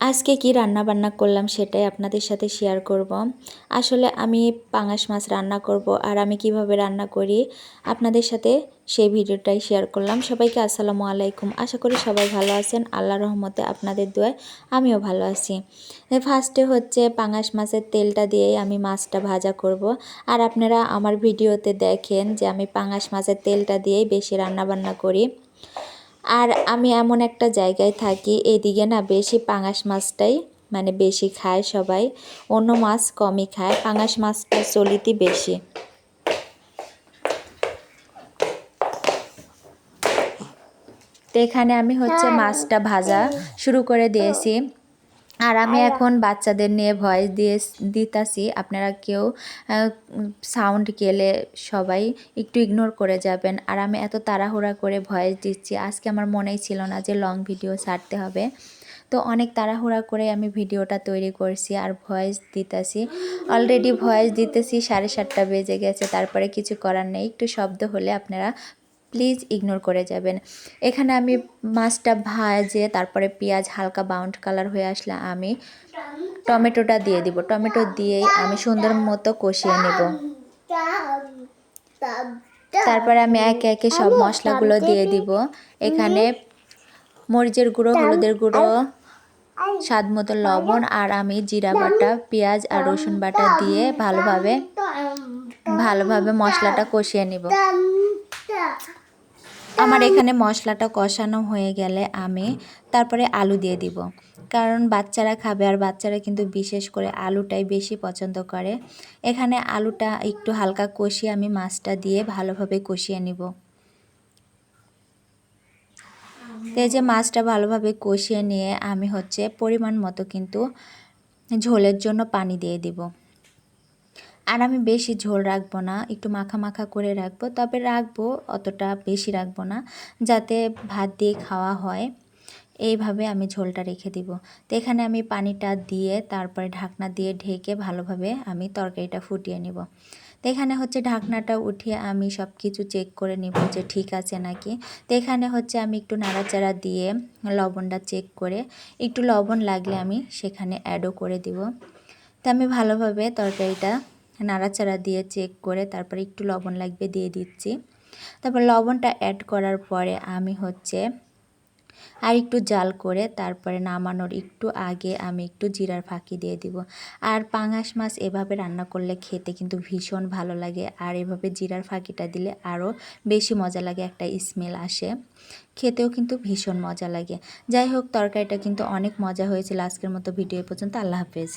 আজকে কি রান্না বান্না করলাম সেটাই আপনাদের সাথে শেয়ার করব। আসলে আমি পাঙাশ মাছ রান্না করব আর আমি কিভাবে রান্না করি আপনাদের সাথে সেই ভিডিওটাই শেয়ার করলাম। সবাইকে আসসালামু আলাইকুম। আশা করি সবাই ভালো আছেন, আল্লাহর রহমতে আপনাদের দোয়ায় আমিও ভালো আছি। ফার্স্টে হচ্ছে পাঙাশ মাছের তেলটা দিয়েই আমি মাছটা ভাজা করব। আর আপনারা আমার ভিডিওতে দেখেন যে আমি পাঙাশ মাছের তেলটা দিয়েই বেশি রান্না বান্না করি। আর আমি এমন একটা জায়গায় থাকি, এদিকে না বেশি পাঙাশ মাছটাই মানে বেশি খায় সবাই, অন্য মাছ কমই খায়, পাঙাশ মাছটা চলিতি বেশি। তো এখানে আমি হচ্ছে মাছটা ভাজা শুরু করে দিয়েছি। আর আমি এখন বাচ্চাদের নিয়ে ভয়েস দিতাছি, আপনারা কেউ সাউন্ড গেলে সবাই একটু ইগনোর করে যাবেন। আর আমি এত তাড়াহুড়া করে ভয়েস দিচ্ছি, আজকে আমার মনেই ছিল না যে লং ভিডিও ছাড়তে হবে, তো অনেক তাড়াহুড়া করে আমি ভিডিওটা তৈরি করছি আর ভয়েস দিতেছি। অলরেডি ভয়েস দিতেছি 7:30 বেজে গেছে, তারপরে কিছু করার নেই, একটু শব্দ হলে আপনারা প্লিজ ইগনোর করে যাবেন। এখানে আমি মাছটা ভাজে তারপরে পেঁয়াজ হালকা ব্রাউন কালার হয়ে আসলে আমি টমেটোটা দিয়ে দিব। টমেটো দিয়েই আমি সুন্দর মতো কষিয়ে নেব। তারপরে আমি একে একে সব মশলাগুলো দিয়ে দিব। এখানে মরিচের গুঁড়ো, হলুদের গুঁড়ো, স্বাদ মতো লবণ, আর আমি জিরা বাটা, পেঁয়াজ আর রসুন বাটা দিয়ে ভালোভাবে মশলাটা কষিয়ে নেব। আমার এখানে মশলাটা কষানো হয়ে গেলে আমি তারপরে আলু দিয়ে দিব, কারণ বাচ্চারা খাবে আর বাচ্চারা কিন্তু বিশেষ করে আলুটাই বেশি পছন্দ করে। এখানে আলুটা একটু হালকা কষিয়ে আমি মাছটা দিয়ে ভালোভাবে কষিয়ে নিব। এই যে মাছটা ভালোভাবে কষিয়ে নিয়ে আমি হচ্ছে পরিমাণ মতো কিন্তু ঝোলের জন্য পানি দিয়ে দিব। আর আমি বেশি ঝোল রাখবো না, একটু মাখা মাখা করে রাখবো, তবে রাখবো অতটা বেশি রাখবো না, যাতে ভাত দিয়ে খাওয়া হয়, এইভাবে আমি ঝোলটা রেখে দিব। তো এখানে আমি পানিটা দিয়ে তারপরে ঢাকনা দিয়ে ঢেকে ভালোভাবে আমি তরকারিটা ফুটিয়ে নিব। তো এখানে হচ্ছে ঢাকনাটা উঠিয়ে আমি সব কিছু চেক করে নিব যে ঠিক আছে নাকি। তো এখানে হচ্ছে আমি একটু নাড়াচাড়া দিয়ে লবণটা চেক করে, একটু লবণ লাগলে আমি সেখানে অ্যাডও করে দিব। তো আমি ভালোভাবে তরকারিটা নাড়াচাড়া দিয়ে চেক করে তারপরে একটু লবণ লাগবে দিয়ে দিচ্ছি। তারপর লবণটা অ্যাড করার পরে আমি হচ্ছে আর একটু জাল করে তারপরে নামানোর একটু আগে আমি একটু জিরার ফাঁকি দিয়ে দিব। আর পাঙাশ মাছ এভাবে রান্না করলে খেতে কিন্তু ভীষণ ভালো লাগে, আর এভাবে জিরার ফাঁকিটা দিলে আরও বেশি মজা লাগে, একটা স্মেল আসে, খেতেও কিন্তু ভীষণ মজা লাগে। যাই হোক, তরকারিটা কিন্তু অনেক মজা হয়েছিল। আজকের মতো ভিডিও পর্যন্ত, আল্লাহ হাফেজ।